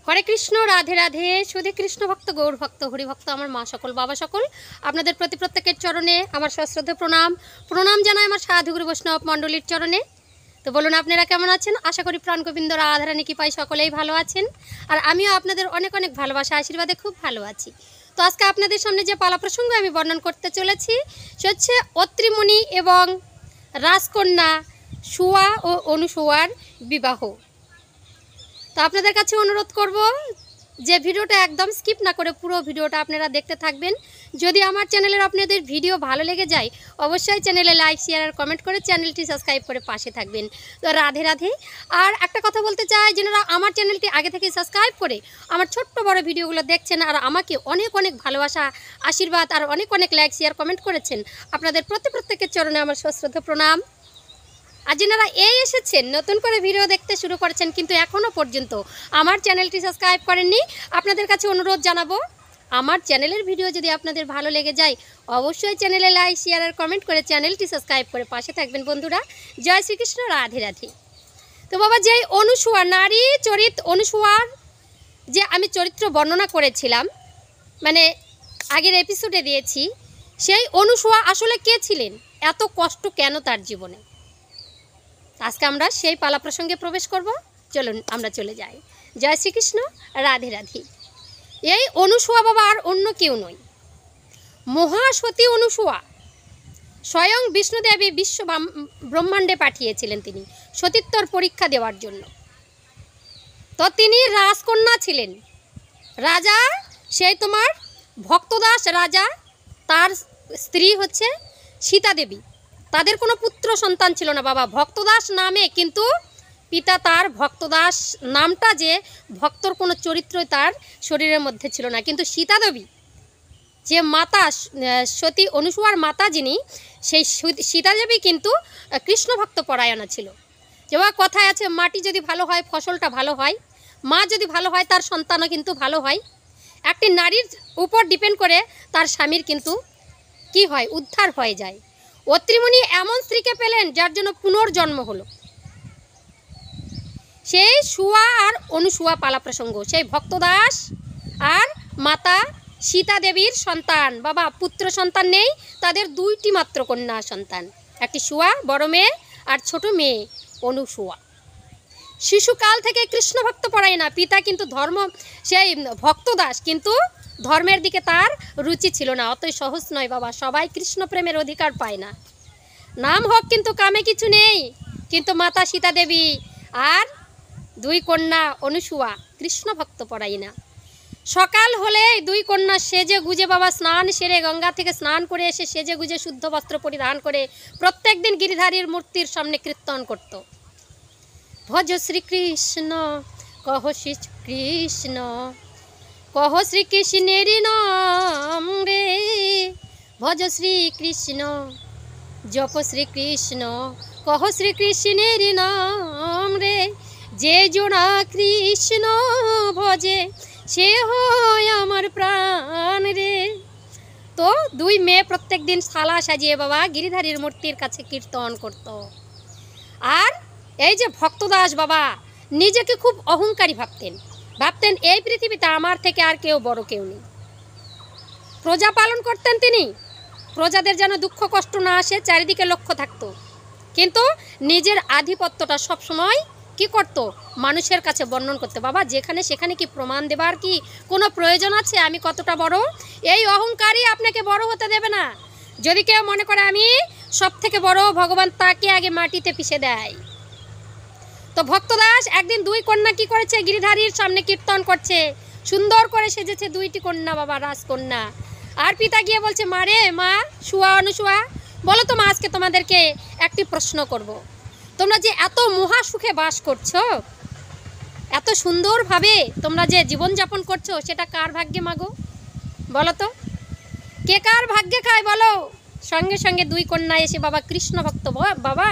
হরে কৃষ্ণ, রাধে রাধে। শুধু কৃষ্ণ ভক্ত, গৌর ভক্ত, হরি ভক্ত, আমার মা সকল, বাবা সকল, আপনাদের প্রতি প্রত্যেকের চরণে আমার সশ্রদ্ধ প্রণাম জানাই আমার সাধুগুরু বৈষ্ণব মণ্ডলীর চরণে। তো বলুন, আপনারা কেমন আছেন? আশা করি প্রাণ গোবিন্দ রাধারানী কৃপায় সকলেই ভালো আছেন, আর আমিও আপনাদের অনেক অনেক ভালোবাসা আশীর্বাদে খুব ভালো আছি। তো আজকে আপনাদের সামনে যে পালা প্রসঙ্গ আমি বর্ণন করতে চলেছি সে হচ্ছে অত্রিমুনি এবং রাজকন্যা সুয়া ও অনুসুয়ার বিবাহ। তো আপনাদের কাছে অনুরোধ করব যে ভিডিওটা একদম স্কিপ না করে পুরো ভিডিওটা আপনারা দেখতে থাকবেন। যদি আমার চ্যানেলের আপনাদের ভিডিও ভালো লেগে যায় অবশ্যই চ্যানেলে লাইক, শেয়ার আর কমেন্ট করে চ্যানেলটি সাবস্ক্রাইব করে পাশে থাকবেন। তো রাধে রাধে। আর একটা কথা বলতে চাই, যারা আমার চ্যানেলটি আগে থেকে সাবস্ক্রাইব করে আমার ছোট্ট বড় ভিডিওগুলো দেখছেন আর আমাকে অনেক অনেক ভালোবাসা, আশীর্বাদ আর অনেক অনেক লাইক, শেয়ার, কমেন্ট করেছেন, আপনাদের প্রত্যেকের চরণে আমার সশ্রদ্ধ প্রণাম। আর যারা এই এসেছেন নতুন করে ভিডিও দেখতে শুরু করেছেন কিন্তু এখনও পর্যন্ত আমার চ্যানেলটি সাবস্ক্রাইব করেননি, আপনাদের কাছে অনুরোধ জানাবো, আমার চ্যানেলের ভিডিও যদি আপনাদের ভালো লেগে যায় অবশ্যই চ্যানেলে লাইক, শেয়ার আর কমেন্ট করে চ্যানেলটি সাবস্ক্রাইব করে পাশে থাকবেন বন্ধুরা। জয় শ্রীকৃষ্ণ, রাধে রাধে। তো বাবা, যেই অনুসুয়া, নারী চরিত্র অনুসুয়ার যে আমি চরিত্র বর্ণনা করেছিলাম, মানে আগের এপিসোডে দিয়েছি, সেই অনুসুয়া আসলে কে ছিলেন, এত কষ্ট কেন তার জীবনে, আজকে আমরা সেই পালা প্রসঙ্গে প্রবেশ করব। চলুন আমরা চলে যাই। জয় শ্রীকৃষ্ণ, রাধে রাধে। এই অনুসুয়া বাবা আর অন্য কেউ নয়, মহাসতী অনুসুয়া। স্বয়ং বিষ্ণুদেবী বিশ্ব ব্রহ্মাণ্ডে পাঠিয়েছিলেন তিনি সতীত্বর পরীক্ষা দেওয়ার জন্য। তো তিনি রাজকন্যা ছিলেন। রাজা সেই তোমার ভক্তদাস রাজা, তার স্ত্রী হচ্ছে সীতা দেবী। তাদের কোনো পুত্র সন্তান ছিল না বাবা, ভক্তদাস নামে, কিন্তু পিতা তার ভক্তদাস নামটা যে ভক্তর কোনো চরিত্রই তার শরীরের মধ্যে ছিল না। কিন্তু সীতা দেবী যে মাতা, সতী অনুসুয়ার মাতা যিনি, সেই সীতা দেবী কিন্তু কৃষ্ণ ভক্ত পরায়ণা ছিল। যেমন কথায় আছে, মাটি যদি ভালো হয় ফসলটা ভালো হয়, মা যদি ভালো হয় তার সন্তানও কিন্তু ভালো হয়। একটি নারীর উপর ডিপেন্ড করে তার স্বামীর কিন্তু কি হয়, উদ্ধার হয়ে যায়। অত্রিমুনি এমন স্ত্রীকে পেলেন যার জন্য পুনর্জন্ম হলো। সেই সুয়া আর অনুসুয়া পালা প্রসঙ্গ, সেই ভক্তদাস আর মাতা সীতা দেবীর সন্তান বাবা, পুত্র সন্তান নেই, তাদের দুইটি মাত্র কন্যা সন্তান, একটি সুয়া বড় মেয়ে আর ছোট মেয়ে অনুসুয়া। শিশুকাল থেকে কৃষ্ণ ভক্ত পরায়ণা, পিতা কিন্তু সেই ভক্তদাস, কিন্তু ধর্মের দিকে তার রুচি ছিল না। অতই সহজ নয় বাবা, সবাই কৃষ্ণ প্রেমের অধিকার পায় না। নাম হোক কিন্তু কামে কিছু নেই। কিন্তু মাতা সীতা দেবী আর দুই কন্যা অনুসুয়া কৃষ্ণ ভক্ত পরায়ণা। সকাল হলে দুই কন্যা সেজে গুজে বাবা স্নান সেরে গঙ্গা থেকে স্নান করে এসে সেজে গুজে শুদ্ধ বস্ত্র পরিধান করে প্রত্যেক দিন গিরিধারীর মূর্তির সামনে কীর্তন করত। ভজ শ্রীকৃষ্ণ, কহ শ্রীকৃষ্ণ, কহ শ্রীকৃষ্ণের নাম রে, ভজ শ্রীকৃষ্ণ, জপ শ্রীকৃষ্ণ, কহ শ্রীকৃষ্ণের নাম রে, যে জোড়া কৃষ্ণ ভজে সে হয় আমার প্রাণ রে। তো দুই মেয়ে প্রত্যেক দিন শালা সাজিয়ে বাবা গিরিধারীর মূর্তির কাছে কীর্তন করত। আর এই যে ভক্তদাস বাবা নিজেকে খুব অহংকারী ভাবতেন এই পৃথিবীতে আমার থেকে আর কেউ বড় কেউ নেই। প্রজা পালন করতেন তিনি, প্রজাদের যেন দুঃখ কষ্ট না আসে চারিদিকে লক্ষ্য থাকতো, কিন্তু নিজের আধিপত্যটা সবসময় কি করত, মানুষের কাছে বর্ণন করতে। বাবা যেখানে সেখানে কি প্রমাণ দেবার কি কোনো প্রয়োজন আছে, আমি কতটা বড়? এই অহংকারই আপনাকে বড় হতে দেবে না। যদি কেউ মনে করে আমি সব থেকে বড়, ভগবান তাকে আগে মাটিতে পিষে দেয়। তো ভক্তদাস একদিন দুই কন্যা কি করেছে, গিরিধারীর সামনে কীর্তন করছে, সুন্দর করে সেজেছে দুইটি কন্যা বাবা, রাজকন্যা। আর পিতা গিয়ে বলছে, মা রে মা, সুয়া অনুসুয়া, বলো তো মা, আজকে তোমাদেরকে একটি প্রশ্ন করব। তোমরা যে এত মহা সুখে বাস করছো, এত সুন্দরভাবে তোমরা যে জীবনযাপন করছো, সেটা কার ভাগ্যে মাগো বলো তো? কে কার ভাগ্যে খায় বলো? সঙ্গে সঙ্গে দুই কন্যা এসে বাবা কৃষ্ণ ভক্ত বাবা,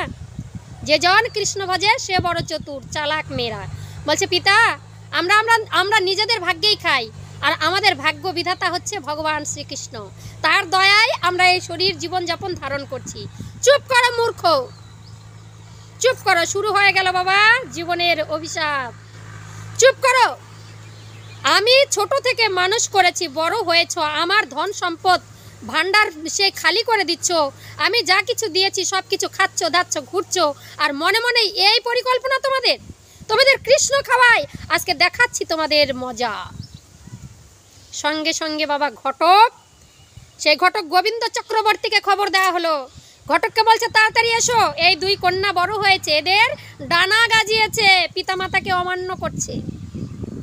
যে জন কৃষ্ণ ভজে সে বড় চতুর চালাক মেয়েরা বলছে, পিতা আমরা আমরা আমরা নিজেদের ভাগ্যেই খাই, আর আমাদের ভাগ্য বিধাতা হচ্ছে ভগবান শ্রীকৃষ্ণ, তার দয়ায় আমরা এই শরীর জীবনযাপন ধারণ করছি। চুপ করো মূর্খ, চুপ করো। শুরু হয়ে গেল বাবা জীবনের অভিশাপ। চুপ করো। আমি ছোট থেকে মানুষ করেছি, বড় হয়েছ, আমার ধন সম্পদ ভান্ডার সে খালি করে দিচ্ছ, আমি যা কিছু দিয়েছি সব কিছু খাচ্ছ, দাচ্ছ, ঘুরছো, আর মনে মনে এই পরিকল্পনা তোমাদের, তোমাদের কৃষ্ণ খাওয়াই, আজকে দেখাচ্ছি তোমাদের মজা। সঙ্গে সঙ্গে বাবা ঘটক, সেই ঘটক গোবিন্দ চক্রবর্তীকে খবর দেওয়া হলো। ঘটককে বলছে তাড়াতাড়ি এসো, এই দুই কন্যা বড় হয়েছে, এদের ডানা গাজিয়েছে, পিতামাতাকে অমান্য করছে।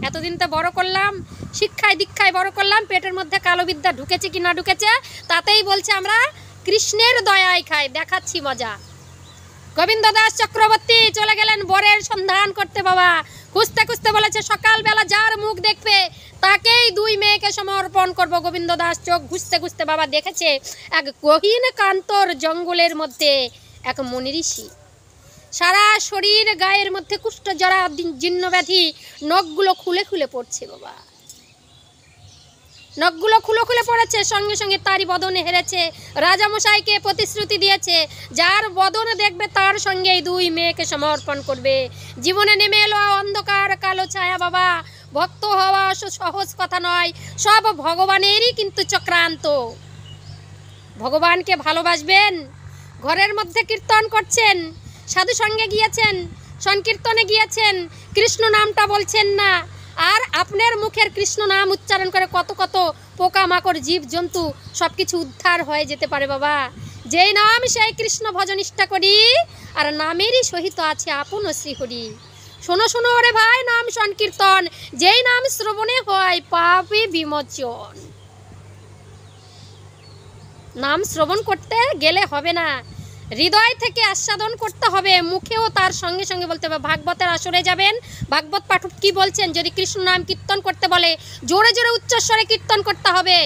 এতদিন তো বড় করলাম, শিক্ষায় দীক্ষায় বড় করলাম, পেটের মধ্যে কালো বিদ্যা ঢুকেছে কি না ঢুকেছে তাতেই বলছে আমরা কৃষ্ণের দয়ায় খাই, দেখাচ্ছি মজা। গোবিন্দ দাস চক্রবর্তী চলে গেলেন বরের সন্ধান করতে বাবা। খুঁজতে খুঁজতে বলেছে সকালবেলা যার মুখ দেখবে তাকেই দুই মেয়েকে সমর্পণ করব। গোবিন্দ দাস চোখ ঘুষতে ঘুষতে বাবা দেখেছে এক গহীন কান্তর জঙ্গলের মধ্যে এক মুনি ঋষি, সারা শরীর গায়ের মধ্যে কুষ্ঠ জরা জীর্ণ ব্যাধি, নখগুলো খুলে খুলে পড়ছে বাবা, নখগুলো খুলে খুলে পড়েছে। সঙ্গে সঙ্গে তারই বদনে হেরেছে, রাজামশাইকে প্রতিশ্রুতি দিয়েছে যার বদনে দেখবে তার সঙ্গে এই দুই মেয়েকে সমর্পণ করবে। জীবনে নেমে এলো অন্ধকার কালো ছায়া বাবা। ভক্ত হওয়া সহজ কথা নয়, সব ভগবানেরই কিন্তু চক্রান্ত। ভগবানকে ভালোবাসবেন, ঘরের মধ্যে কীর্তন করছেন, সাধু সঙ্গে গিয়েছেন, সংকীর্তনে গিয়েছেন, কৃষ্ণ নামটা বলছেন না, আর আপনার মুখের কৃষ্ণ নাম উচ্চারণ করে কত কত পোকামাকড় জীব জন্তু সব কিছু উদ্ধার হয়ে যেতে পারে বাবা। যেই নাম সেই কৃষ্ণ ভজনিষ্ঠা করি, আর নামেরই সহিত আছে আপন শ্রীহরি। শোনো শোনো রে ভাই নাম সংকীর্তন, যেই নাম শ্রবণে হয় পাপে বিমোচন। নাম শ্রবণ করতে গেলে হবে না, হৃদয় থেকে আস্বাদন করতে হবে, মুখেও তার সঙ্গে সঙ্গে বলতে হবে। ভাগবতের আসরে যাবেন, ভাগবত পাঠক কি বলছেন, যদি কৃষ্ণ নাম কীর্তন করতে বলে জোরে জোরে উচ্চস্বরে কীর্তন করতে হবে।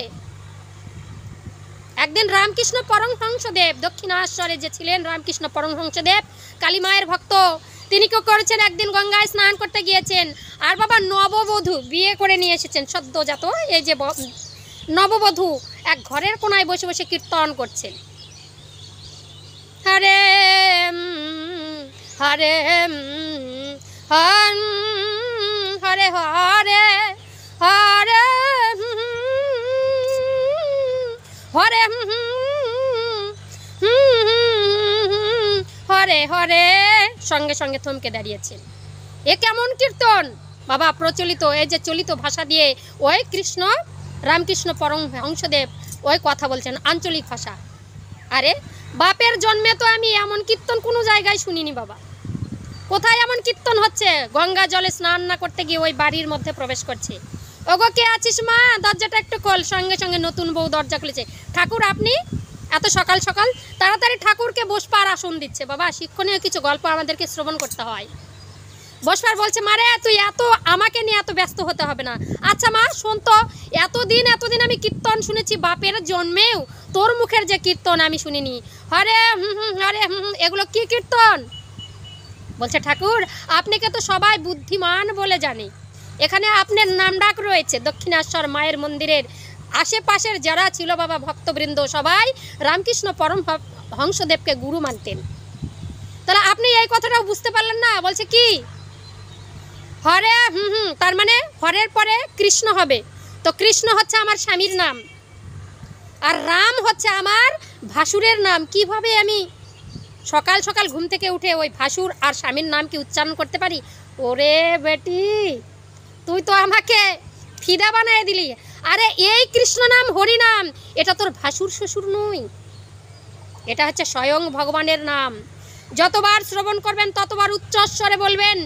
একদিন রামকৃষ্ণ পরমহংসদেব, দক্ষিণেশ্বরে যে ছিলেন রামকৃষ্ণ পরমহংসদেব, কালী মায়ের ভক্ত, তিনি কি করেছেন, একদিন গঙ্গায় স্নান করতে গিয়েছেন, আর বাবা নববধূ বিয়ে করে নিয়ে এসেছেন, সদ্যজাত এই যে নববধূ এক ঘরের কোনায় বসে বসে কীর্তন করছেন, হরে হরে হরে হরে হরে হরে হরে হরে, সঙ্গে সঙ্গে থমকে দাঁড়িয়েছেন। এ কেমন কীর্তন বাবা? প্রচলিত এই যে চলিত ভাষা দিয়ে ওই কৃষ্ণ রামকৃষ্ণ পরমহংসদেব ওই কথা বলছেন, আঞ্চলিক ভাষা। আরে বাপের জন্মে তো আমি এমন কীর্তন কোনো জায়গায় শুনিনি বাবা। কোথায় এমন কীর্তন হচ্ছে? গঙ্গা জলে স্নান না করতে গিয়ে ওই বাড়ির মধ্যে প্রবেশ করছে, ওগো কে আছিস মা, দরজাটা একটু খোল। সঙ্গে সঙ্গে নতুন বউ দরজা খুলেছে, ঠাকুর আপনি এত সকাল সকাল? তাড়াতাড়ি ঠাকুরকে বসবার আসন দিচ্ছে। বাবা শিক্ষণীয় কিছু গল্প আমাদেরকে শ্রবণ করতে হয়। বসবার বলছে, মারে তুই এত আমাকে নিয়ে এত ব্যস্ত হতে হবে না। আচ্ছা মা শোন তো, এতদিন আমি কীর্তন শুনেছি, বাপের জন্মেও তোর মুখের যে কীর্তন আমি শুনিনি। হরে হরে এগুলো কি কীর্তন? বলছে ঠাকুর আপনাকে তো সবাই বুদ্ধিমান বলে জানে, এখানে আপনার নাম ডাক রয়েছে। দক্ষিণেশ্বর মায়ের মন্দিরের আশেপাশের যারা ছিল বাবা ভক্তবৃন্দ সবাই রামকৃষ্ণ পরমহংসদেবকে গুরু মানতেন। তাহলে আপনি এই কথাটাও বুঝতে পারলেন না? বলছে কি হরে তার মানে হরের পরে কৃষ্ণ হবে, তো কৃষ্ণ হচ্ছে আমার স্বামীর নাম, আর রাম হচ্ছে আমার ভাসুরের নাম। কিভাবে আমি সকাল সকাল ঘুম থেকে উঠে ওই ভাসুর আর স্বামীর নাম কি উচ্চারণ করতে পারি? ওরে বেটি তুই তো আমাকে ফিদা বানিয়ে দিলি। আরে এই কৃষ্ণ নাম হরি নাম, এটা তোর ভাসুর শ্বশুর নয়, এটা হচ্ছে স্বয়ং ভগবানের নাম। যতবার শ্রবণ করবেন ততবার উচ্চস্বরে বলবেন,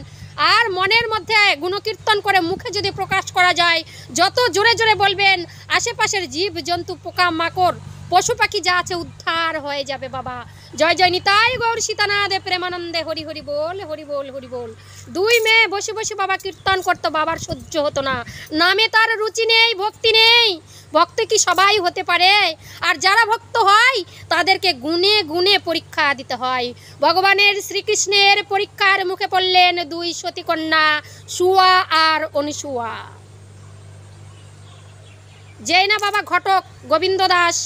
আর মনের মধ্যে গুণকীর্তন করে মুখে যদি প্রকাশ করা যায় যত জোরে জোরে বলবেন, আশেপাশের জীব জন্তু পোকা মাকড় পশু পাখি যা আছে উদ্ধার হয়ে যাবে বাবা। জয় জয় নিতাই গৌর সীতানাথে প্রেমানন্দে হরি হরি বল হরি বল হরি বল। দুই মেয়ে বসে বসে বাবা কীর্তন করতো, বাবার সহ্য হতো না, নামে তার রুচি নেই, ভক্তি নেই। ভক্ত কি সবাই হতে পারে? আর যারা ভক্ত হয় তাদেরকে গুণে গুণে পরীক্ষা দিতে হয়। ভগবানের শ্রীকৃষ্ণের পরীক্ষার মুখে পড়লেন দুই সতী কন্যা সুয়া আর অনুসুয়া। যেই না বাবা ঘটক গোবিন্দ দাস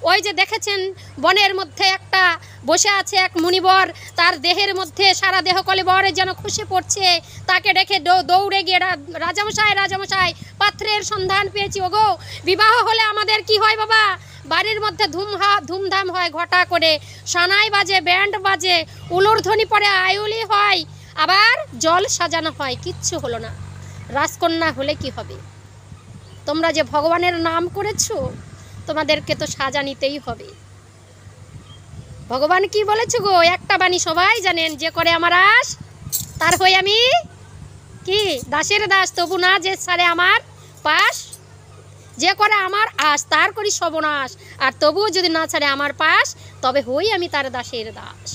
ওই যে দেখেছেন বনের মধ্যে একটা বসে আছে এক মুনিবর, তার দেহের মধ্যে সারা দেহ কলেবর যেন খসে পড়ছে, তাকে দেখে দৌড়ে গিয়ে রাজামশাই পাত্রের সন্ধান পেয়েছি। ওগো, বিবাহ হলে আমাদের কি হয় বাবা? বাড়ির মধ্যে ধুমধাম হয়, ঘটা করে সানাই বাজে, ব্যান্ড বাজে, উলুর ধ্বনি পড়ে, আয়ুলি হয়, আবার জল সাজানো হয়, কিচ্ছু হলো না। রাজকন্যা হলে কি হবে? তোমরা যে ভগবানের নাম করেছো, তোমাদেরকে তো সাজা নিতেই হবে। ভগবান কি বলেছে গো? একটা বাণী সবাই জানেন, যে করে আমার আশ তার হই আমি কি দাসের দাস, তবু না যে ছাড়ে আমার পাশ। যে করে আমার আশ তার করি সর্বনাশ, আর তবুও যদি না ছাড়ে আমার পাশ, তবে হই আমি তার দাসের দাস।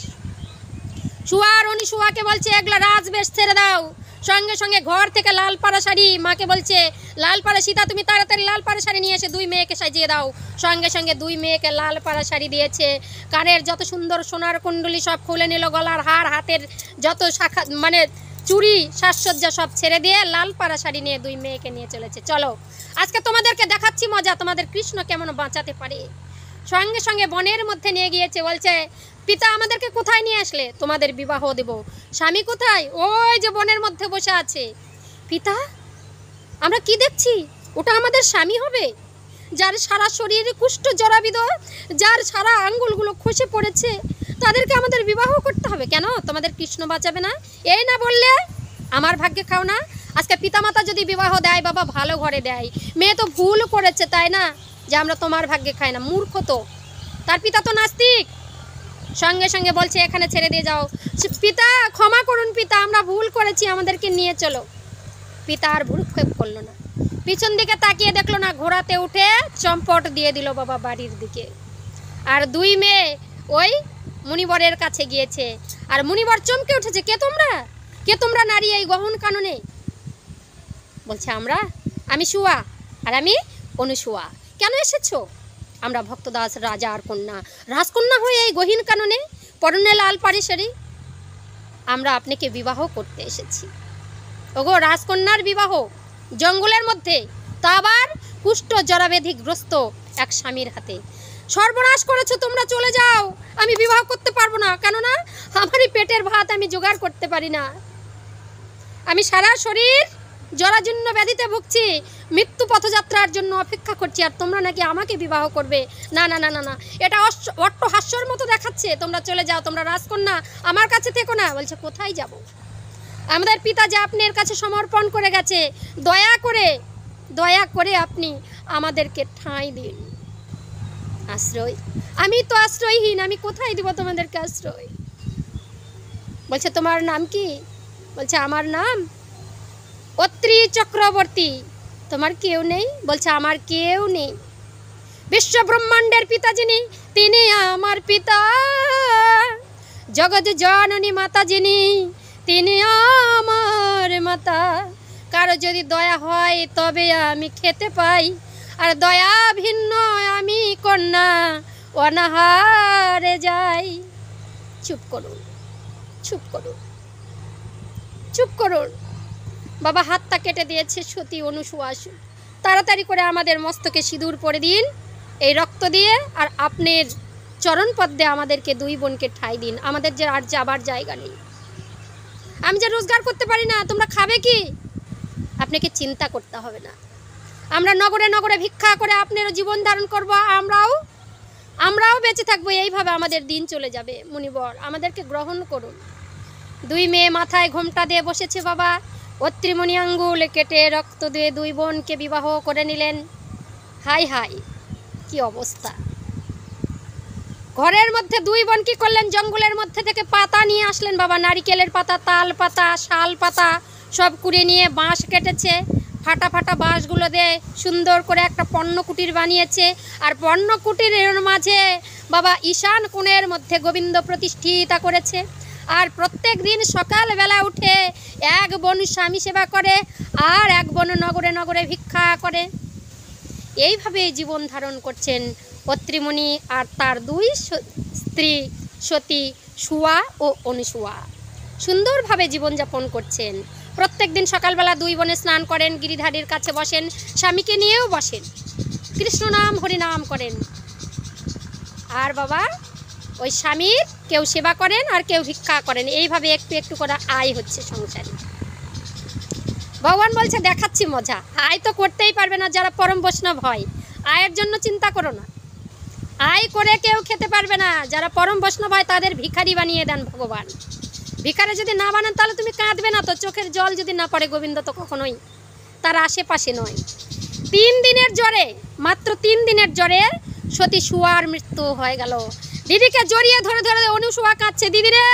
শুয়ার অনুশুয়াকে বলছে এগুলো রাজবেশ ছেড়ে দাও। সঙ্গে সঙ্গে ঘর থেকে লাল পাড়া শাড়ি, মাকে বলছে লাল পাড়া সীতা তুমি তাড়াতাড়ি লাল পাড়া শাড়ি নিয়ে এসে দুই মেয়েকে সাজিয়ে দাও। সঙ্গে সঙ্গে দুই মেয়েকে লাল পাড়া শাড়ি দিয়েছে। কানের যত সুন্দর সোনার কুণ্ডলি সব খুলে নিল, গলার হার, হাতের যত শাখা মানে চুড়ি সাজসজ্জা সব ছেড়ে দিয়ে লাল পাড়া শাড়ি নিয়ে দুই মেয়েকে নিয়ে চলেছে। চলো আজকে তোমাদেরকে দেখাচ্ছি মজা, তোমাদের কৃষ্ণ কেমন বাঁচাতে পারে। সঙ্গে সঙ্গে বনের মধ্যে নিয়ে গিয়েছে, বলছে পিতা আমাদেরকে কোথায় নিয়ে আসলে? তোমাদের বিবাহ দেব। স্বামী কোথায়? ওই যে বনের মধ্যে বসে আছে। পিতা আমরা কি দেখছি? ওটা আমাদের স্বামী হবে, যার সারা শরীরে কুষ্ঠ জরাবিদ, যার সারা আঙ্গুলগুলো খসে পড়েছে, তাদেরকে আমাদের বিবাহ করতে হবে। কেন তোমাদের কৃষ্ণ বাঁচাবে না? এই না বললে আমার ভাগ্যে খাও না। আজকে পিতামাতা যদি বিবাহ দেয় বাবা, ভালো ঘরে দেয়। মেয়ে তো ভুল করেছে, তাই না, যে আমরা তোমার ভাগ্যে খাই না। মূর্খ তো, তার পিতা তো নাস্তিক। সঙ্গে সঙ্গে বলছে এখানে ছেড়ে দিয়ে যাও। পিতা ক্ষমা করুন পিতা, আমরা ভুল করেছি, আমাদেরকে নিয়ে চলো। পিতা আর ভ্রুক্ষেপ করলো না, পিছন দিকে তাকিয়ে দেখলো না, ঘোড়াতে উঠে চম্পট দিয়ে দিল বাবা বাড়ির দিকে। আর দুই মেয়ে ওই মুনিবরের কাছে গিয়েছে, আর মুনিবর চমকে উঠেছে, কে তোমরা? কে তোমরা নারী এই গহন কাননে? বলছে আমি শুয়া আর আমি অনুশুয়া। কেন এসেছো? আমরা ভক্তদাস রাজা আর কন্যা, রাজকন্যা হয়ে এই গহীন কাননে, পরনে লাল পাড়ি শাড়ি, আমরা আপনাকে বিবাহ করতে এসেছি। ওগো, রাজকন্যার বিবাহ জঙ্গলের মধ্যে, তা আবার কুষ্ঠ জরাবেধিগ্রস্ত এক স্বামীর হাতে। সর্বনাশ করেছো তোমরা, চলে যাও। আমি বিবাহ করতে পারবো না, কেননা আমারই পেটের ভাত আমি জোগাড় করতে পারি না। আমি সারা শরীর জরাজীর্ণ ব্যাধিতে ভুগছি, মৃত্যু পথযাত্রার জন্য অপেক্ষা করছি, আর তোমরা নাকি আমাকে বিবাহ করবে? না না না না না, এটা অট্ট হাস্যর মতো দেখাচ্ছে। তোমরা চলে যাও, তোমরা রাজকন্যা, আমার কাছে থেকো না। বলছে কোথায় যাব? আমাদের পিতা যে আপনার কাছে সমর্পণ করে গেছে, দয়া করে আপনি আমাদেরকে ঠাঁই দিন, আশ্রয়। আমি তো আশ্রয়হীন, আমি কোথায় দিব তোমাদেরকে আশ্রয়? বলছে তোমার নাম কি? বলছে আমার নাম অত্রি চক্রবর্তী। তোমার কেউ নেই? বলছে আমার কেউ নেই। বিশ্ব ব্রহ্মাণ্ডের পিতা যিনি, তিনি আমার পিতা। জগৎ জননী মাতা যিনি, তিনি আমার মাতা। কারো যদি দয়া হয় তবে আমি খেতে পাই, আর দয়া ভিন্ন আমি কন্যা অনাহারে যাই। চুপ করুন, চুপ করুন, চুপ করুন। বাবা হাতটা কেটে দিয়েছে সতী অনুসুয়া। তাড়াতাড়ি করে আমাদের মস্তকে সিঁদুর পরে দিন এই রক্ত দিয়ে, আর আপনার চরণ পদ্মে আমাদেরকে দুই বোনকে ঠাঁই দিন। আমাদের যে আর যাবার জায়গা নেই, আমি যে রোজগার করতে পারি না, তোমরা খাবে কি? আপনাকে চিন্তা করতে হবে না। আমরা নগরে নগরে ভিক্ষা করে আপনারও জীবন ধারণ করব, আমরাও বেঁচে থাকবো। এইভাবে আমাদের দিন চলে যাবে। মুনিবর আমাদেরকে গ্রহণ করুন। দুই মেয়ে মাথায় ঘোমটা দিয়ে বসেছে বাবা। অত্রিমণি আঙ্গুল কেটে রক্ত দিয়ে দুই বোনকে বিবাহ করে নিলেন। হাই হাই, কি অবস্থা! ঘরের মধ্যে দুই বোন কি করলেন? জঙ্গলের মধ্যে থেকে পাতা নিয়ে আসলেন বাবা, নারিকেলের পাতা, তাল পাতা, শাল পাতা সব কুড়িয়ে নিয়ে বাঁশ কেটেছে। ফাটা ফাটা বাঁশগুলো দিয়ে সুন্দর করে একটা পর্ণকুটির বানিয়েছে। আর পর্ণকুটিরের মাঝে বাবা ঈশান কোণের মধ্যে গোবিন্দ প্রতিষ্ঠিতা করেছে। আর প্রত্যেক দিন সকালবেলা উঠে এক বোন স্বামী সেবা করে, আর এক বোন নগরে নগরে ভিক্ষা করে। এইভাবে জীবন ধারণ করছেন অত্রিমণি আর তার দুই স্ত্রী সতী শুয়া ও অনুসুয়া। সুন্দরভাবে জীবনযাপন করছেন। প্রত্যেক দিন সকালবেলা দুই বোনে স্নান করেন, গিরিধারীর কাছে বসেন, স্বামীকে নিয়েও বসেন, কৃষ্ণ নাম হরিনাম করেন। আর বাবা ওই স্বামীর কেউ সেবা করেন আর কেউ ভিক্ষা করেন, এইভাবে একটু একটু করে আয় হচ্ছে সংসারে। ভগবান বলছে দেখাচ্ছি মজা। আয় তো করতেই পারবে না যারা পরম বৈষ্ণব হয়, আয়ের জন্য চিন্তা করো না। আয় করে কেউ খেতে পারবে না, যারা পরম বৈষ্ণব হয় তাদের ভিখারি বানিয়ে দেন ভগবান। ভিখারি যদি না বানান তাহলে তুমি কাঁদবে না তো, চোখের জল যদি না পড়ে গোবিন্দ তো কখনোই তার আশেপাশে নয়। 3 দিনের জ্বরে, মাত্র 3 দিনের জ্বরে সতী সুয়ার মৃত্যু হয়ে গেল। দিদিকে জড়িয়ে ধরে ধরে অনুসুয়া কাঁদছে, দিদি রে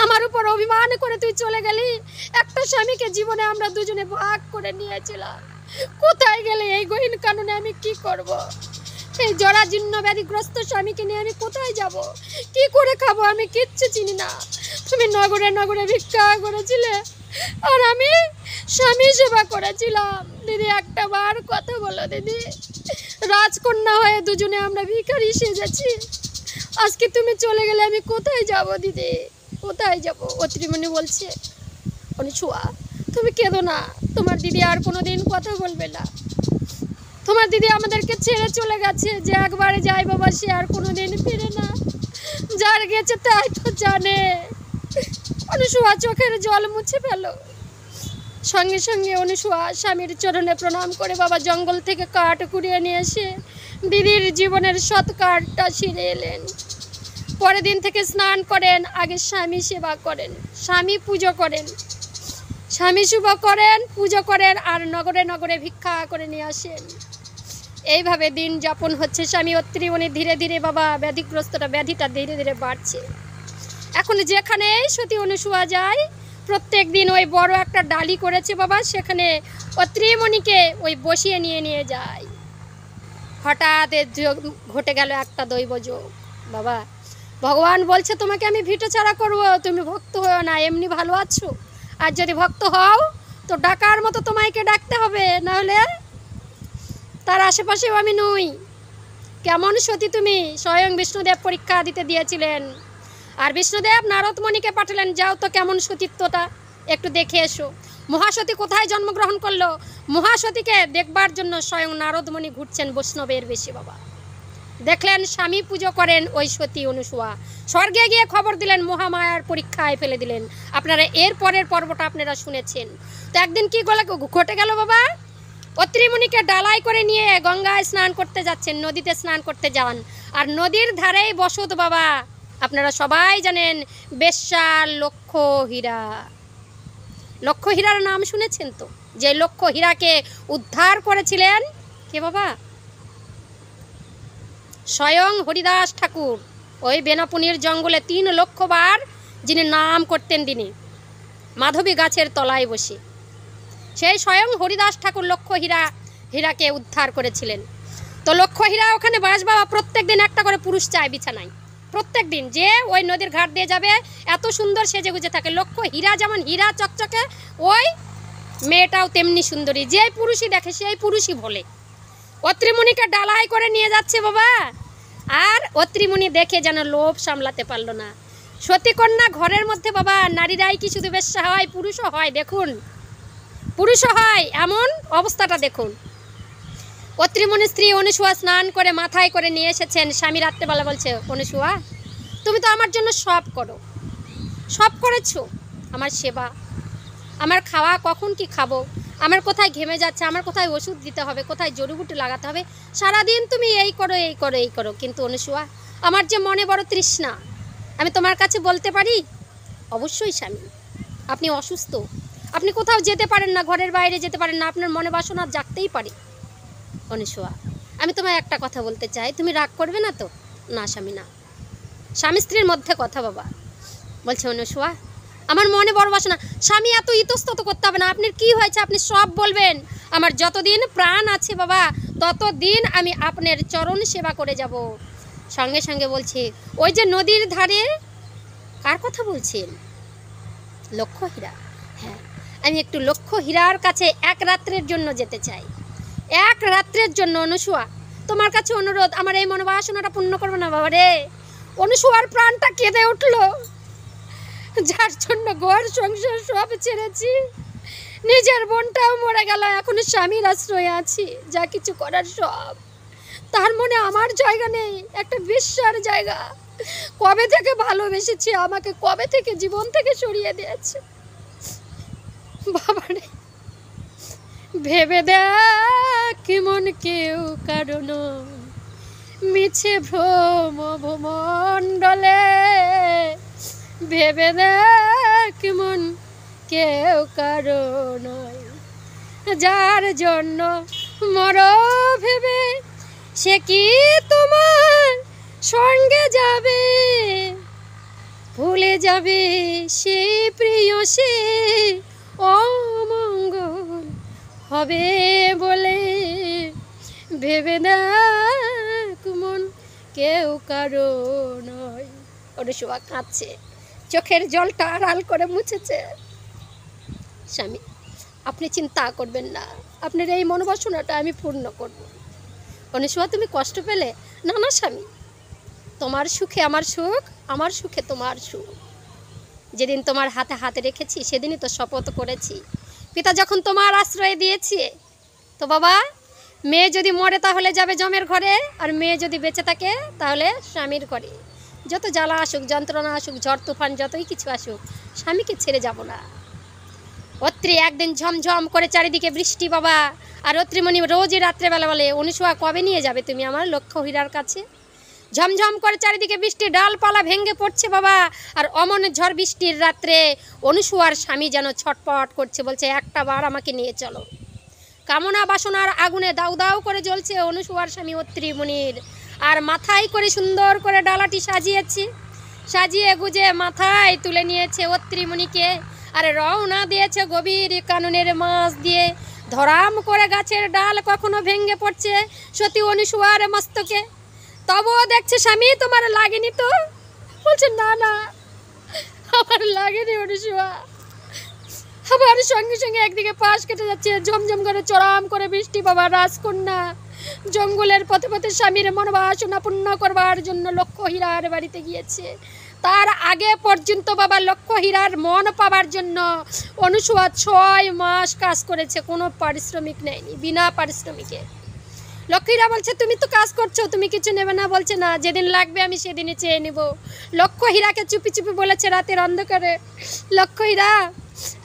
আমার উপর অভিমান করে তুই চলে গেলি, একটা স্বামীকে জীবনে আমরা দুজনে ভাগ করে নিয়েছিলাম, কোথায় গেলে? এই গহীন কাননে আমি কি করব? এই জরাজীর্ণ ব্যাধিগ্রস্ত স্বামীকে নিয়ে আমি কোথায় যাব? কি করে খাবো? আমি কিচ্ছু চিনি না। তুমি নগরে নগরে ভিক্ষা করেছিলে আর আমি স্বামী সেবা করেছিলাম। দিদি একটা বার কথা বলো দিদি, রাজকন্যা হয়ে দুজনে আমরা ভিখারি সেজেছি, আজকে তুমি চলে গেলে আমি কোথায় যাব দিদি, কোথায় যাব? অত্রিমণি বলছে অনুসুয়া তুমি কেঁদো না, তোমার দিদি আর কোনোদিন কথা বলবে না। তোমার দিদি আমাদেরকে ছেড়ে চলে গেছে, যে একবারে যায় বাবা সে আর কোনোদিন ফিরে না, যার গেছে তাই তো জানে। অনুসুয়া চোখের জল মুছে ফেল। সঙ্গে সঙ্গে অনুসুয়া স্বামীর চরণে প্রণাম করে বাবা জঙ্গল থেকে কাঠ কুড়িয়ে নিয়ে এসে দিদির জীবনের সৎ কাঠটা ছিঁড়ে এলেন। পরের দিন থেকে স্নান করেন, আগে স্বামী সেবা করেন, স্বামী পুজো করেন, স্বামী শুভ করেন, পুজো করেন আর নগরে নগরে ভিক্ষা করে নিয়ে আসেন। এইভাবে দিন যাপন হচ্ছে। স্বামী অত্রিমণি ধীরে ধীরে বাবা ব্যাধিটা ধীরে ধীরে বাড়ছে। এখন যেখানে সতী অনুসুয়া যায় প্রত্যেক দিন ওই বড় একটা ডালি করেছে বাবা, সেখানে অত্রিমণিকে ওই বসিয়ে নিয়ে যায়। হঠাৎ ঘটে গেল একটা দৈবযোগ বাবা। ভগবান বলছে তোমাকে আমি ভিটো ছাড়া করবো, তুমি ভক্ত হও না, এমনি ভালো আছো। আর যদি ভক্ত হও তো ডাকার মতো তোমাকে ডাকতে হবে, নাহলে তার আশেপাশেও আমি নই। কেমন সতী তুমি? স্বয়ং বিষ্ণুদেব পরীক্ষা দিতে দিয়েছিলেন, আর বিষ্ণুদেব নারদমণিকে পাঠালেন, যাও তো কেমন সতীত্বটা একটু দেখে এসো। মহাসতী কোথায় জন্মগ্রহণ করলো? মহাসতীকে দেখবার জন্য স্বয়ং নারদমণি ঘুরছেন বৈষ্ণবের বেশি বাবা। দেখলেন স্বামী পুজো করেন ওই সতী অনুসুয়া, স্বর্গে গিয়ে খবর দিলেন, মহামায়ার পরীক্ষায় ফেলে দিলেন। আপনারা এর পরের পর্বটা আপনারা শুনেছেন। তো একদিন কি ঘটে গেল বাবা, অত্রিমণিকে ডালাই করে নিয়ে গঙ্গায় স্নান করতে যাচ্ছেন, নদীতে স্নান করতে যান। আর নদীর ধারেই বসত বাবা, আপনারা সবাই জানেন বেশ্যার লক্ষ্য হীরা। লক্ষ্য হীরার নাম শুনেছেন তো? যে লক্ষ্য হীরাকে উদ্ধার করেছিলেন কে বাবা? স্বয়ং হরিদাস ঠাকুর। ওই বেনাপুনির জঙ্গলে 3 লক্ষ বার যিনি নাম করতেন দিনে মাধবী গাছের তলায় বসে, সেই স্বয়ং হরিদাস ঠাকুর লক্ষ্য হীরাকে উদ্ধার করেছিলেন। তো লক্ষ্য হীরা ওখানে বাস বাবা, প্রত্যেক দিন একটা করে পুরুষ চায় বিছানায়। প্রত্যেক দিন যে ওই নদীর ঘাট দিয়ে যাবে এত সুন্দর সেজে গুজে থাকে। লক্ষ্য হীরা যেমন হীরা চকচকে, ওই মেয়েটাও তেমনি সুন্দরী, যে পুরুষই দেখে সেই পুরুষই বলে। অত্রিমণিকে ডালাই করে নিয়ে যাচ্ছে বাবা, আর অত্রিমণি দেখে যেন লোভ সামলাতে পারলো না। সতীকন্যা ঘরের মধ্যে বাবা, নারীরাই কি শুধু বেশ্যা হয়? পুরুষও হয়, দেখুন পুরুষও হয়, এমন অবস্থাটা দেখুন। অত্রিমণি স্ত্রী অনুসুয়া স্নান করে মাথায় করে নিয়ে এসেছেন। স্বামী রাত্রেবেলা বলছে, অনুসুয়া তুমি তো আমার জন্য সব করো, সব করেছো, আমার সেবা, আমার খাওয়া, কখন কি খাবো, আমার কোথায় ঘেমে যাচ্ছে, আমার কোথায় ওষুধ দিতে হবে, কোথায় জড়িবুটি লাগাতে হবে, সারাদিন তুমি এই করো এই করো এই করো। কিন্তু অনুসুয়া আমার যে মনে বড় তৃষ্ণা, আমি তোমার কাছে বলতে পারি? অবশ্যই স্বামী, আপনি অসুস্থ, আপনি কোথাও যেতে পারেন না, ঘরের বাইরে যেতে পারেন না, আপনার মনে বাসনা জাগতেই পারে। অনুসুয়া আমি তোমায় একটা কথা বলতে চাই, তুমি রাগ করবে না তো? না স্বামী না। স্বামী স্ত্রীর মধ্যে কথা বাবা। বলছে অনুসুয়া আমার মনে বড় বাসনা। স্বামী এত ইতস্তত করতে হবে না, আপনার কি হয়েছে আপনি সব বলবেন। আমার যতদিন প্রাণ আছে বাবা ততদিন আমি আপনার চরণ সেবা করে যাব। সঙ্গে সঙ্গে বলছে, ওই যে নদীর ধারে, কার কথা বলছেন? লক্ষ্য হীরা। হ্যাঁ, আমি একটু লক্ষ্য হীরার কাছে 1 রাত্রের জন্য যেতে চাই, 1 রাত্রের জন্য। অনুসুয়া তোমার কাছে অনুরোধ, আমার এই মনোবাসনাটা পূর্ণ করবে না বাবা রে। অনুসুয়ার প্রাণটা কেঁদে উঠল, যার জন্য ঘর সংসার সব ছেড়েছি, নিজের বোনটাও মরে গেল, এখন স্বামীর আশ্রয়ে আছি, যা কিছু করার সব তার মনে আমার জায়গা নেই, একটা বিশ্বার জায়গা। কবে থেকে ভালোবেসেছে আমাকে, কবে থেকে জীবন থেকে সরিয়ে দিয়েছে। বাবারে ভেবে দেখ মন কেউ কারণ মিছে ভ্রম ভূমণ্ডলে, ভেবে দেখ মন কেউ কারণ যার জন্য মর ভেবে সে কি তোমার সঙ্গে যাবে, ভুলে যাবে সেই প্রিয় সে অমঙ্গল হবে বলে, ভেবে দেখ মন কেউ কারো নয়। অনুসুয়া কাঁদছে, চোখের জলটা আড়াল করে মুছেছে। স্বামী আপনি চিন্তা করবেন না, আপনার এই মনোবাসনাটা আমি পূর্ণ করব। অনুসুয়া তুমি কষ্ট পেলে? না না স্বামী, তোমার সুখে আমার সুখ, আমার সুখে তোমার সুখ। যেদিন তোমার হাতে হাতে রেখেছি সেদিনই তো শপথ করেছি, পিতা যখন তোমার আশ্রয় দিয়েছি, তো বাবা মেয়ে যদি মরে তাহলে যাবে জমের ঘরে, আর মেয়ে যদি বেঁচে থাকে তাহলে স্বামীর ঘরে। যত জ্বালা আসুক, যন্ত্রণা আসুক, ঝড় তুফান যতই কিছু আসুক, স্বামীকে ছেড়ে যাব না। অত্রি একদিন ঝমঝম করে চারিদিকে বৃষ্টি বাবা, আর অত্রিমণি রোজই রাত্রেবেলা বলে, অনুসুয়া কবে নিয়ে যাবে তুমি আমার লক্ষ্য হীরার কাছে? ঝমঝম করে চারিদিকে বৃষ্টি, ডালপালা ভেঙে পড়ছে বাবা, আর অমন ঝড় বৃষ্টির রাত্রে অনুসুয়ার স্বামী যেন ছটপট করছে, বলছে একটা বার আমাকে নিয়ে চলো। কামনা বাসনার আগুনে দাউ দাউ করে জ্বলছে অনুসুয়ার স্বামী অত্রিমণির, আর মাথায় করে সুন্দর করে ডালাটি সাজিয়েছে, সাজিয়ে গুজে মাথায় তুলে নিয়েছে অত্রিমণিকে, আর রওনা দিয়েছে গভীর কাননের মাছ দিয়ে। ধরাম করে গাছের ডাল কখনো ভেঙে পড়ছে সতী অনুসুয়ার মস্তকে, তবুও দেখছে স্বামী তোমার লাগেনি তো? বলছে না না আমার লাগেনি অনুসুয়া। আবার সঙ্গে সঙ্গে একদিকে পাশ কেটে যাচ্ছে, ঝমঝম করে চড়াম করে বৃষ্টি বাবা। রাজকন্যা জঙ্গলের পথে পথে স্বামীর মনোবাসনা পূর্ণ করবার জন্য লক্ষ্য হীরার বাড়িতে গিয়েছে। তার আগে পর্যন্ত বাবা লক্ষ্য হীরার মন পাবার জন্য অনুসুয়া 6 মাস কাজ করেছে, কোনো পারিশ্রমিক নেয়নি, বিনা পারিশ্রমিকে। লক্ষ্য হীরা বলছে তুমি তো কাজ করছো, তুমি কিছু নেবে না? বলছে না, যেদিন লাগবে আমি সেদিনই চেয়ে নেব। লক্ষ্য হীরাকে চুপি চুপি বলেছে রাতের অন্ধকারে, লক্ষ্য হীরা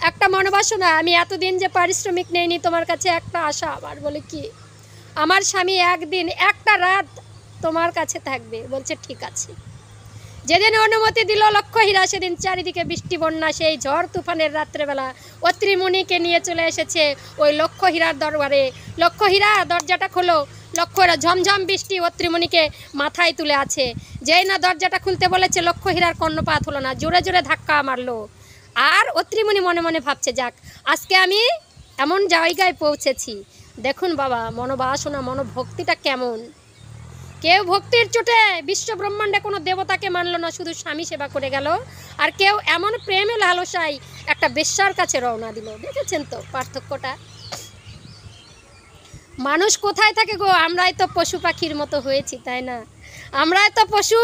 একটা মনোবাসনা, আমি এতদিন যে পারিশ্রমিক নেইনি তোমার কাছে একটা আশা আমার। বলে কি? আমার স্বামী একদিন একটা রাত তোমার কাছে থাকবে। বলছে ঠিক আছে। যেদিন অনুমতি দিল লক্ষ্য হীরা, সেদিন চারিদিকে বৃষ্টি বন্যা, সেই ঝড় তুফানের রাত্রেবেলা অত্রিমণিকে নিয়ে চলে এসেছে ওই লক্ষ্য হীরার দরবারে। লক্ষ্য হীরা দরজাটা খোলো। লক্ষ্য হীরা ঝমঝম বৃষ্টি অত্রিমণিকে মাথায় তুলে আছে। যেই না দরজাটা খুলতে বলেছে, লক্ষ্য হীরার কর্ণপাত হলো না, জোরে জোরে ধাক্কা মারলো। আর অত্রিমণি মনে মনে ভাবছে, যাক আজকে আমি এমন জায়গায় পৌঁছেছি। দেখুন বাবা মনোবাসনা, মনোভক্তিটা কেমন। কেউ ভক্তির চোটে বিশ্ব ব্রহ্মাণ্ডে কোনো দেবতাকে মানল না, শুধু স্বামী সেবা করে গেল। আর কেউ এমন প্রেমে লালসায় একটা বেশ্যার কাছে রওনা দিল। দেখেছেন তো পার্থক্যটা? মানুষ কোথায় থাকে গো? আমরাই তো পশু পাখির মতো হয়েছি, তাই না? আমরাই তো পশু,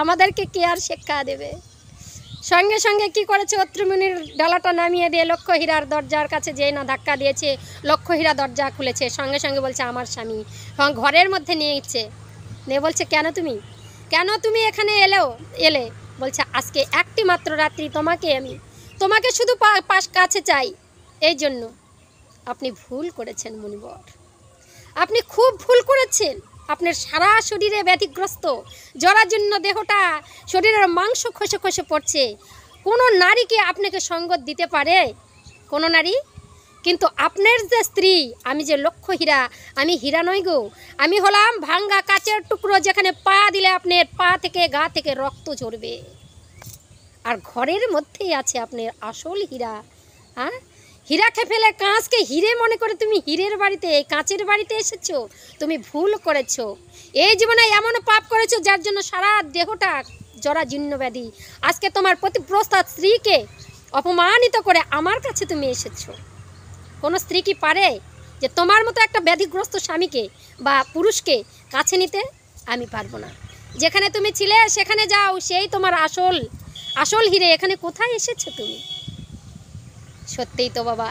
আমাদেরকে কে আর শিক্ষা দেবে? সঙ্গে সঙ্গে কি করেছে, অত্রিমণির ডালাটা নামিয়ে দিয়ে লক্ষ্য হীরার দরজার কাছে যেই না ধাক্কা দিয়েছে, লক্ষ্য হীরা দরজা খুলেছে। সঙ্গে সঙ্গে বলছে আমার স্বামী। ঘরের মধ্যে নিয়ে ইচ্ছে নিয়ে বলছে, কেন তুমি এখানে এলে? বলছে আজকে একটি মাত্র রাত্রি তোমাকে শুধু পাশ কাছে চাই, এই জন্য। আপনি ভুল করেছেন মুনিবর, আপনি খুব ভুল করেছেন। আপনার সারা শরীরে ব্যাধিগ্রস্ত, জরাজীর্ণ দেহটা, শরীরের মাংস খসে খসে পড়ছে। কোনো নারী কি আপনাকে সঙ্গত দিতে পারে? কোনো নারী? কিন্তু আপনার যে স্ত্রী, আমি যে লক্ষ্য হীরা, আমি হীরা নই গো, আমি হলাম ভাঙ্গা কাচের টুকরো, যেখানে পা দিলে আপনার পা থেকে গা থেকে রক্ত ঝরবে। আর ঘরের মধ্যেই আছে আপনার আসল হীরা। হ্যাঁ, হীরাকে ফেলে কাঁচকে হিরে মনে করে তুমি হীরের বাড়িতে, কাঁচের বাড়িতে এসেছো। তুমি ভুল করেছো। এই জীবনে এমন পাপ করেছো যার জন্য সারা দেহটা জরাজীর্ণ ব্যাধি। আজকে তোমার প্রতিব্রস্তা স্ত্রীকে অপমানিত করে আমার কাছে তুমি এসেছো। কোনো স্ত্রী কি পারে যে তোমার মতো একটা ব্যাধিগ্রস্ত স্বামীকে বা পুরুষকে কাছে নিতে? আমি পারবো না। যেখানে তুমি ছিলে সেখানে যাও, সেই তোমার আসল হিরে। এখানে কোথায় এসেছো তুমি? সত্যিই তো বাবা,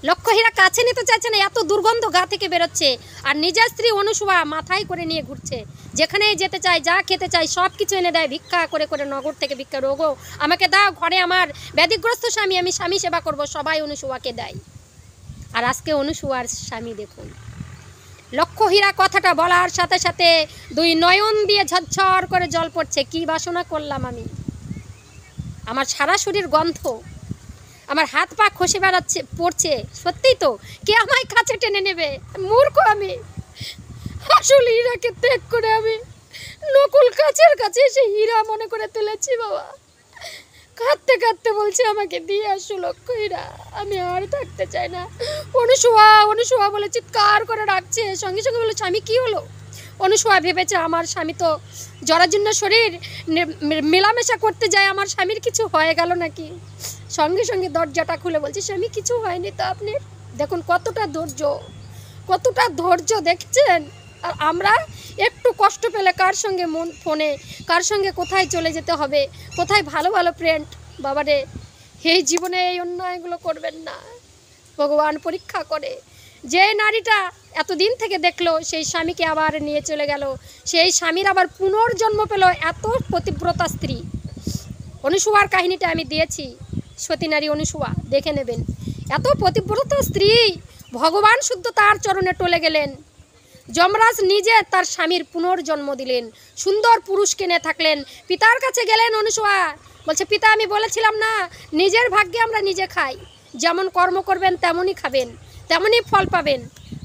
লক্ষ্যহীরা কাছে নিতে চাইছে না, এত দুর্গন্ধ গা থেকে বেরোচ্ছে। আর নিজের স্ত্রী অনুসুয়া মাথায় করে নিয়ে ঘুরছে, যেখানেই যেতে চায়, যা খেতে চায় সব কিছু এনে দেয়, ভিক্ষা করে করে নগর থেকে ভিক্ষা, রোগো আমাকে দাও, ঘরে আমার ব্যাধিগ্রস্ত স্বামী, আমি স্বামী সেবা করব, সবাই অনুসুয়াকে দেয়। আর আজকে অনুসুয়ার স্বামী দেখুন, লক্ষ্যহীরা কথাটা বলার সাথে সাথে দুই নয়ন দিয়ে ঝরঝর করে জল পড়ছে। কি বাসনা করলাম আমি, আমার সারা শরীর গন্ধ, আমার হাত পা খসে বেড়াচ্ছে, পড়ছে। সত্যিই তো, কে আমায় কাছে টেনে নেবে? মূর্খ আমি, আসলে হীরাকে ত্যাগ করে আমি নকুল কাছের কাছে এসে হীরা মনে করে তুলেছি। বাবা কাঁদতে কাঁদতে বলছে আমাকে দিয়ে আসো লক্ষ্যহীরা, আমি আর থাকতে চাই না। অনুসুয়া অনুসুয়া বলে চিৎকার করে ডাকছে, সঙ্গে সঙ্গে বলে স্বামী কী হলো? অনুসুয়া ভেবেছে আমার স্বামী তো জরাজীর্ণ শরীর, মেলামেশা করতে যায়, আমার স্বামীর কিছু হয়ে গেল নাকি। সঙ্গে সঙ্গে দরজাটা খুলে বলছে স্বামী কিছু হয়নি তো আপনি। দেখুন কতটা ধৈর্য, কতটা ধৈর্য দেখছেন। আর আমরা একটু কষ্ট পেলে কার সঙ্গে মন ফোনে, কার সঙ্গে কোথায় চলে যেতে হবে, কোথায় ভালো ভালো ফ্রেন্ড। বাবারে, এই জীবনে এই অন্যায়গুলো করবেন না, ভগবান পরীক্ষা করে। যে নারীটা এতদিন থেকে দেখলো সেই স্বামীকে আবার নিয়ে চলে গেল, সেই স্বামীর আবার পুনর্জন্ম পেল এত পতিব্রতা স্ত্রী। অনুসুয়ার কাহিনীটা আমি দিয়েছি, সতী নারী অনুসুয়া, দেখে নেবেন। এত পতিব্রতা স্ত্রী, ভগবান শুদ্ধ তার চরণে টলে গেলেন। যমরাজ নিজে তার স্বামীর পুনর্জন্ম দিলেন, সুন্দর পুরুষ কিনে থাকলেন। পিতার কাছে গেলেন অনুসুয়া, বলছে পিতা আমি বলেছিলাম না নিজের ভাগ্যে আমরা নিজে খাই, যেমন কর্ম করবেন তেমনই খাবেন, তেমনই ফল পাবেন।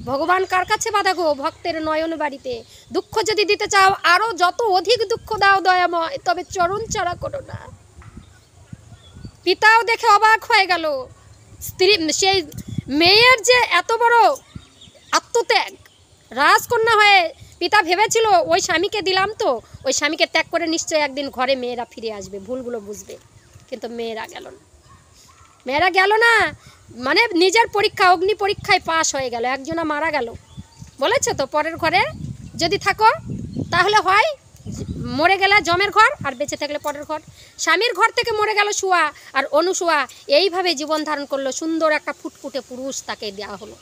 ভগবান কার কাছে বাধা গো? ভক্তের নয়ন বাড়িতে। দুঃখ যদি দিতে চাও আরও যত অধিক দুঃখ দাও দয়াময়, তবে চরণ ছাড়া করো না। পিতাও দেখে অবাক হয়ে গেল, স্ত্রী সেই মেয়ের যে এত বড় আত্মত্যাগ। রাজকন্যা হয়ে পিতা ভেবেছিল ওই স্বামীকে দিলাম তো, ওই স্বামীকে ত্যাগ করে নিশ্চয়ই একদিন ঘরে মেয়েরা ফিরে আসবে, ভুলগুলো বুঝবে। কিন্তু মেয়েরা গেল না, মেয়েরা গেল না, মানে নিজের পরীক্ষা, অগ্নি পরীক্ষায় পাশ হয়ে গেল। একজনা মারা গেল, বলেছে তো পরের ঘরে যদি থাকো তাহলে হয় মরে গেলে জমের ঘর, আর বেঁচে থাকলে পরের ঘর। স্বামীর ঘর থেকে মরে গেল সুয়া, আর অনুসুয়া এইভাবে জীবন ধারণ করলো। সুন্দর একটা ফুটফুটে পুরুষ তাকে দেওয়া হলো,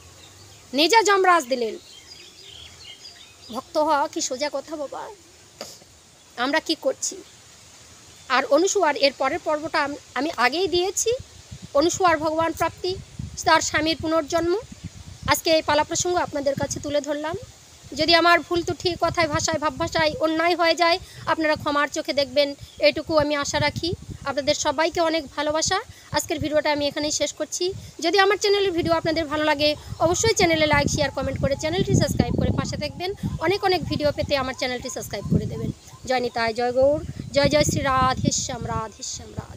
নিজে যমরাজ দিলেন। ভক্ত হওয়া কি সোজা কথা বাবা? আমরা কি করছি? আর অনুসুয়ার এর পরের পর্বটা আমি আগেই দিয়েছি, অনুসুয়ার ভগবান প্রাপ্তি, তার স্বামীর পুনর্জন্ম। আজকে এই পালা প্রসঙ্গ আপনাদের কাছে তুলে ধরলাম। যদি আমার ভুল ত্রুটি কথায় ভাষায় ভাব ভাষায় অন্যায় হয়ে যায়, আপনারা ক্ষমার চোখে দেখবেন, এটুকু আমি আশা রাখি। আপনাদের সবাইকে অনেক ভালোবাসা। আজকের ভিডিওটা আমি এখানেই শেষ করছি। যদি আমার চ্যানেলের ভিডিও আপনাদের ভালো লাগে, অবশ্যই চ্যানেলে লাইক শেয়ার কমেন্ট করে চ্যানেলটি সাবস্ক্রাইব করে পাশে থাকবেন। অনেক অনেক ভিডিও পেতে আমার চ্যানেলটি সাবস্ক্রাইব করে দেবেন। জয় নিতাই, জয় গৌর, জয় জয় শ্রী রাধেশ্যাম, রাধেশ্যাম, রাধে।